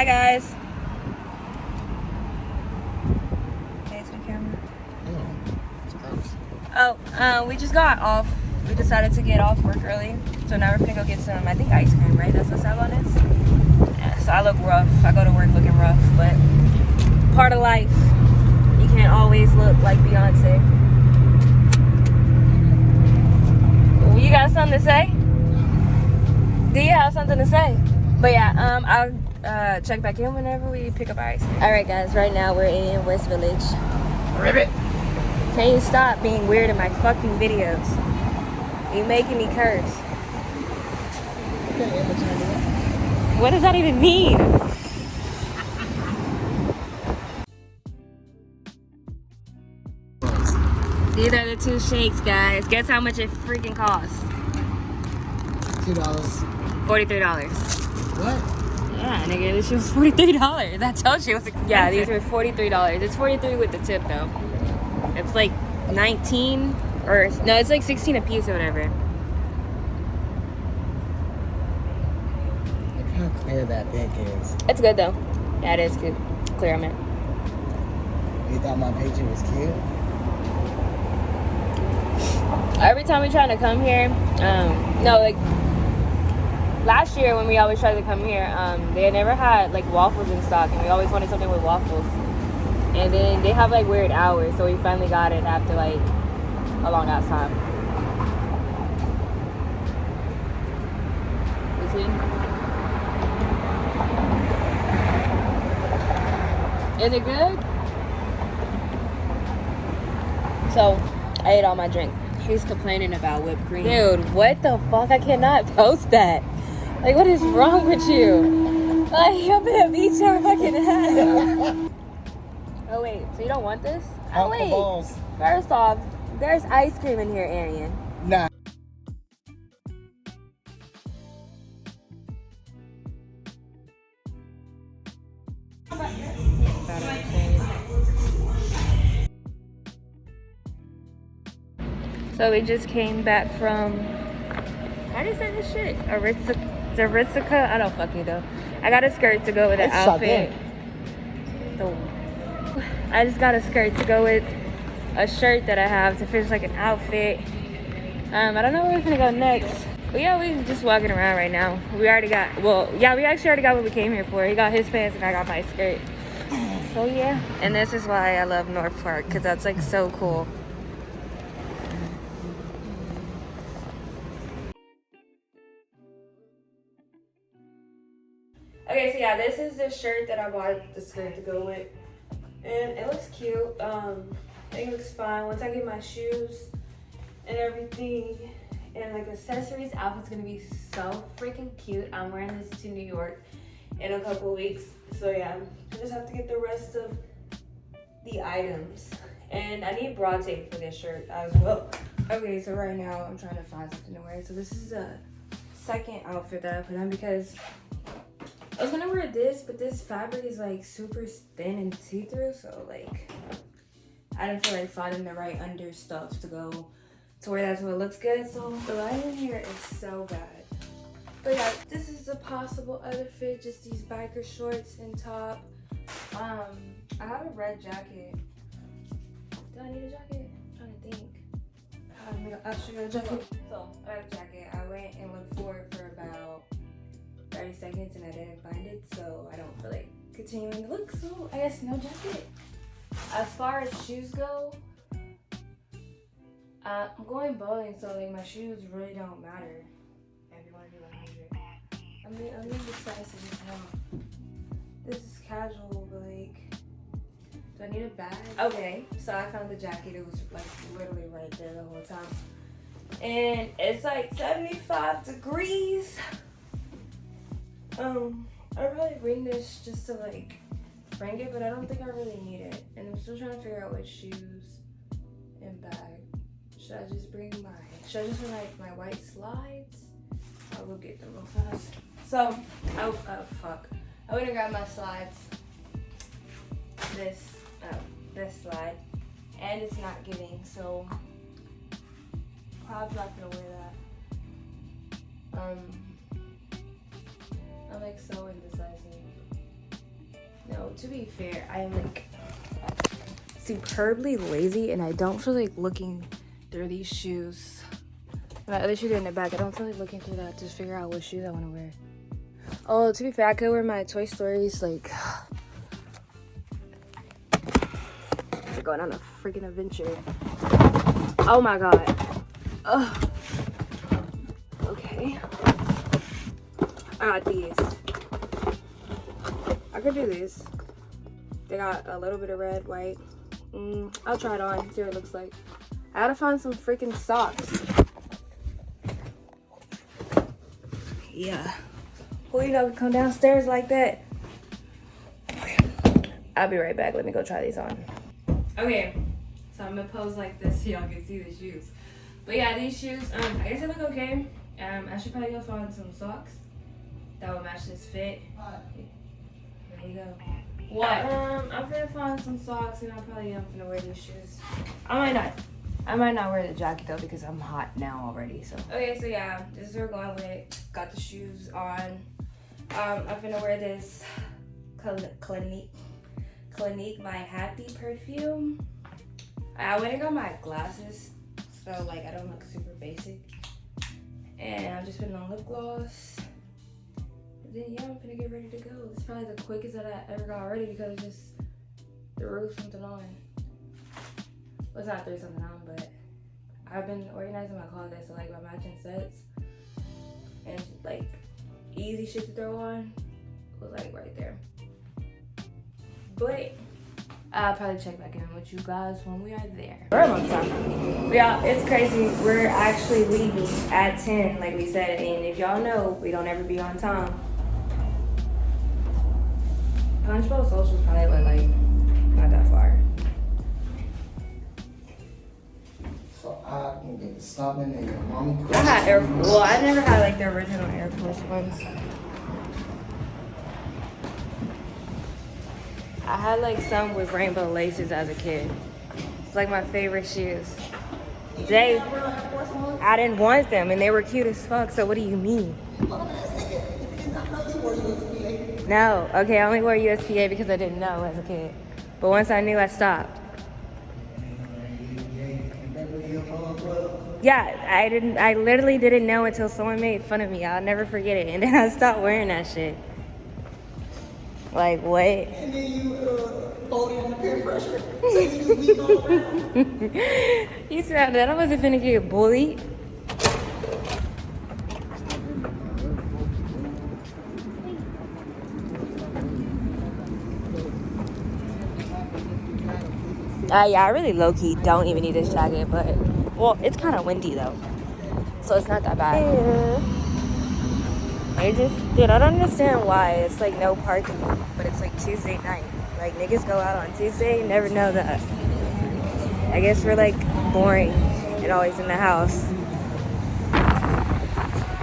Hi guys. Say it to the camera. Oh, we just got off. We decided to get off work early. So now we're gonna go get some, I think, ice cream, right? That's what Savon is. Yeah, so I look rough. I go to work looking rough, but part of life. You can't always look like Beyonce. You got something to say? Do you have something to say? But yeah, I'll check back in whenever we pick up our ice cream. Alright guys, right now we're in West Village. Ribbit! Can you stop being weird in my fucking videos? You making me curse. What does that even mean? These are the two shakes, guys. Guess how much it freaking costs? $2. $43. What? Yeah, nigga, this shit was $43. I told you it was expensive. Yeah, these were $43. It's $43 with the tip, though. It's like 19 or no, it's like 16 a piece or whatever. Look how clear that pink is. It's good though. Yeah, it is cute. Clear, I meant. You thought my picture was cute? Every time we try to come here, no, like last year when we always tried to come here, they never had like waffles in stock, and we always wanted something with waffles. And then they have like weird hours, so we finally got it after like a long ass time. You see? Is it good? So, I ate all my drink. He's complaining about whipped cream. Dude, what the fuck? I cannot post that. Like, what is wrong with you? Like, I'm gonna beat your fucking head. Oh, wait. So you don't want this? Oh, wait. Balls. First off, there's ice cream in here, Arian. Nah. So we just came back from, how do you say this shit? Aritzika? I don't fucking know. I got a skirt to go with the outfit. I just got a skirt to go with a shirt that I have to finish like an outfit. I don't know where we're gonna go next. But yeah, we're just walking around right now. We already got, well, yeah, we actually already got what we came here for. He got his pants and I got my skirt. So yeah. And this is why I love North Park, because that's like so cool. Okay, so yeah, this is the shirt that I bought the skirt to go with. And it looks cute. It looks fine. Once I get my shoes and everything and like accessories, outfit's gonna be so freaking cute. I'm wearing this to New York in a couple of weeks. So yeah, I just have to get the rest of the items. And I need bra tape for this shirt as well. Okay, so right now I'm trying to find something to wear. So this is the second outfit that I put on because I was gonna wear this, but this fabric is like super thin and see-through, so like I didn't feel like finding the right under stuff to go to where that's what looks good. So the lighting here is so bad. But yeah, this is the possible other fit, just these biker shorts and top. I have a red jacket. Do I need a jacket? I'm trying to think. I'll show you a jacket. So I have a jacket. I went and looked for it for about 30 seconds and I didn't find it, so I don't feel like continuing to look, so I guess no jacket. As far as shoes go, I'm going bowling, so like my shoes really don't matter. If you want to do 100, I'm indecisive as hell. This is casual, but like, do I need a bag? Okay, so I found the jacket. It was like literally right there the whole time, and it's like 75 degrees. I probably bring this just to like bring it, but I don't think I really need it. And I'm still trying to figure out what shoes and bag. Should I just bring should I just bring like my white slides? I'll go get them real fast. So, oh fuck. I went and grabbed my slides. This slide. And it's not giving, so probably not gonna wear that. I'm like so indecisive. No, to be fair, I am like superbly lazy and I don't feel like looking through these shoes. My other shoes are in the back. I don't feel like looking through that to figure out what shoes I want to wear. Oh, to be fair, I could wear my Toy Stories. Like, we're going on a freaking adventure. Oh my god. Ugh. Okay. I got these. I could do these. They got a little bit of red, white. I'll try it on, see what it looks like. I gotta find some freaking socks. Yeah. Well, you know, come downstairs like that. I'll be right back. Let me go try these on. Okay, so I'm gonna pose like this so y'all can see the shoes. But yeah, these shoes, I guess they look okay. I should probably go find some socks that will match this fit. There you go. What? I'm gonna find some socks and I'm gonna wear these shoes. I might not wear the jacket though because I'm hot now already. So okay, so yeah, this is what we're going with. Got the shoes on. I'm gonna wear this Clinique My Happy perfume. I went and got my glasses, so like I don't look super basic. And I'm just putting on lip gloss. And then yeah, I'm gonna get ready to go. It's probably the quickest that I ever got ready because I just threw something on. Well, it's not threw something on, but I've been organizing my closet, so like my matching sets and like easy shit to throw on was like right there. But I'll probably check back in with you guys when we are there. We're on time. Yeah, it's crazy. We're actually leaving at 10, like we said, and if y'all know, we don't ever be on time. Punchbowl Social is probably like not that far. So I can get stopping and your mommy. I had I never had like the original Air Force ones. I had like some with rainbow laces as a kid. It's like my favorite shoes. I didn't want them and they were cute as fuck, so what do you mean? No, okay, I only wore USPA because I didn't know as a kid. But once I knew, I stopped. Yeah, I literally didn't know until someone made fun of me. I'll never forget it. And then I stopped wearing that shit. Like, what? And then you folded in the peer pressure. So you just leave all around. You said that I wasn't finna get bullied. Yeah, I really low-key don't even need this jacket, but, well, it's kind of windy, though. So it's not that bad. Dude, I don't understand why. It's, like, no parking, but it's, like, Tuesday night. Like, niggas go out on Tuesday, never know that. I guess we're, like, boring and always in the house.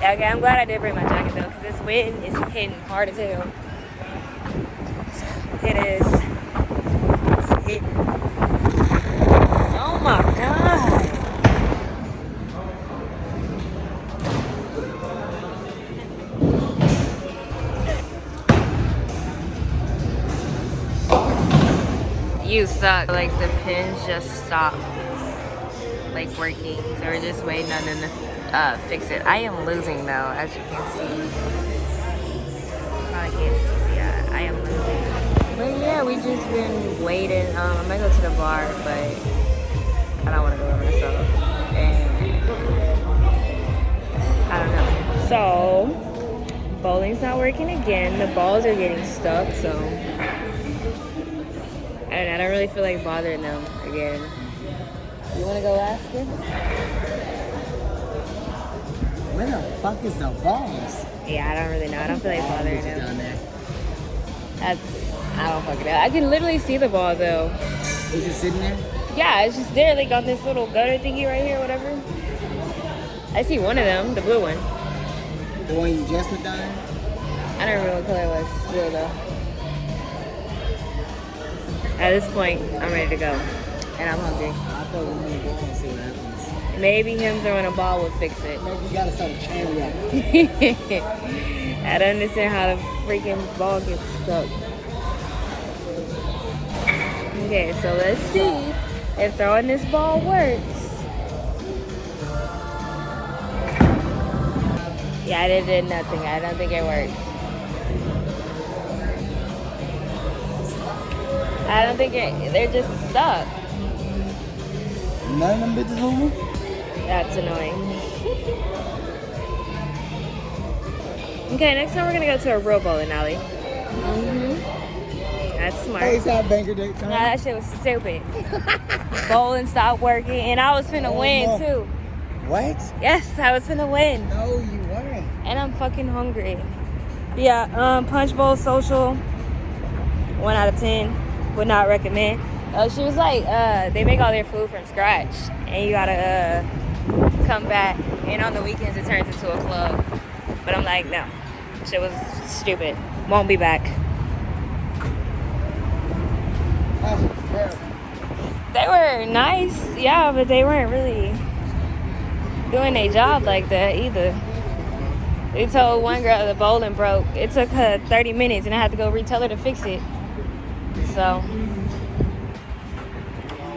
Yeah, okay, I'm glad I did bring my jacket, though, because this wind is hitting hard as hell. It is. It's hitting. Oh my god. You suck. Like the pins just stopped like working. So we're just waiting on them to fix it. I am losing though, as you can see. Probably can't see. Yeah, I am losing. But yeah, we just been waiting. I might go to the bar, but I don't want to go by myself. And I don't know. So, bowling's not working again. The balls are getting stuck, so. And I don't really feel like bothering them again. You want to go ask him? Where the fuck is the balls? Yeah, I don't really know. I don't feel like bothering Down them. there. I don't fucking know. I can literally see the ball, though. Is it sitting there? Yeah, it's just there, like on this little gutter thingy right here, whatever. I see one of them, the blue one. The one you just went down there? I don't remember what color it was. It's blue though. At this point, I'm ready to go. And I'm hungry. I thought we were going to go and see what happens. Maybe him throwing a ball will fix it. Maybe you gotta start a chain reaction. I don't understand how the freaking ball gets stuck. Okay, so let's see if throwing this ball works. Yeah, it did nothing. I don't think it worked. I don't think they're just stuck. None of them bitches moving? That's annoying. Okay, next time we're gonna go to a real bowling alley. That's smart. Hey, it's not banker day time. Nah, that shit was stupid. Bowling stopped working, and I was finna win too. What? Yes, I was finna win. No, you weren't. And I'm fucking hungry. Yeah, Punch Bowl Social, 1 out of 10. Would not recommend. She was like, they make all their food from scratch, and you gotta come back. And on the weekends, it turns into a club. But I'm like, no, shit was stupid. Won't be back. They were nice, yeah, but they weren't really doing their job like that either. They told one girl the bowling broke. It took her 30 minutes, and I had to go retell her to fix it. So,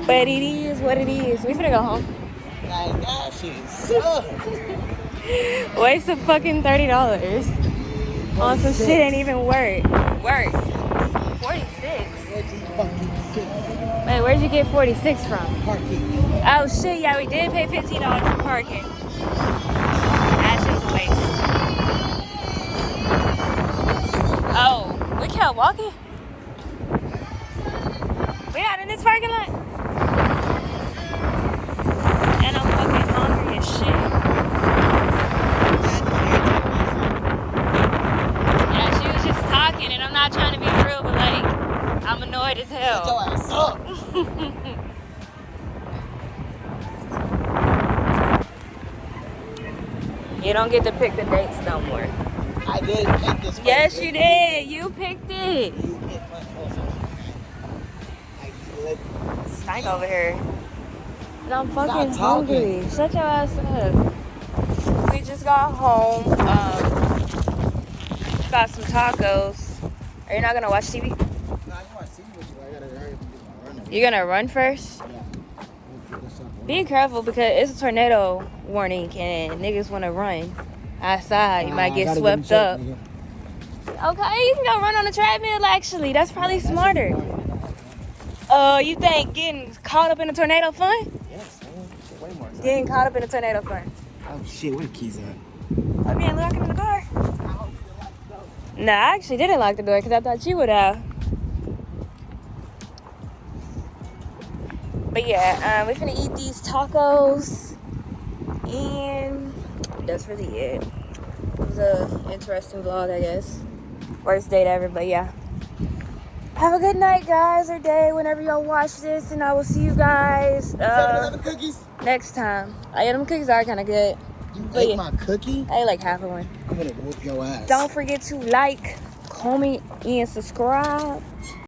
but it is what it is. We finna go home. Like, that shit sucks. Waste of fucking $30 on some shit ain't even worth. 46. Wait, where'd you get 46 from? Parking. Oh shit, yeah, we did pay $15 for parking. That shit was a waste. Oh, we kept walking. We not in this parking lot. And I'm fucking hungry as shit. Yeah, she was just talking, and I'm not trying to be real, but like, I'm annoyed as hell. Get your ass up. You don't get to pick the dates no more. I did pick this one. Yes, you did. You picked it. You picked my Stank over here. And I'm fucking Stop hungry. talking. Shut your ass up. We just got home. Got some tacos. Are you not gonna watch TV? No, I want to see what you. I gotta hurry up and get my run. You gonna run first? Yeah. Be careful because it's a tornado warning and niggas wanna run outside. You might get swept up. Okay, you can go run on the treadmill actually. That's probably smarter. You think getting caught up in a tornado fun? Yes, way more. Getting caught up in a tornado fun. Oh shit, where the keys at? I mean, locking in the car. No, I actually didn't lock the door because I thought you would have. But yeah, we're gonna eat these tacos, and that's really it. It was an interesting vlog, I guess. Worst date ever, but yeah. Have a good night, guys, or day, whenever y'all watch this, and I will see you guys Cookies? next time. Yeah, them cookies are kind of good. You But ate yeah. my cookie? I ate like half of one. I'm gonna whoop your ass. Don't forget to like, comment, and subscribe.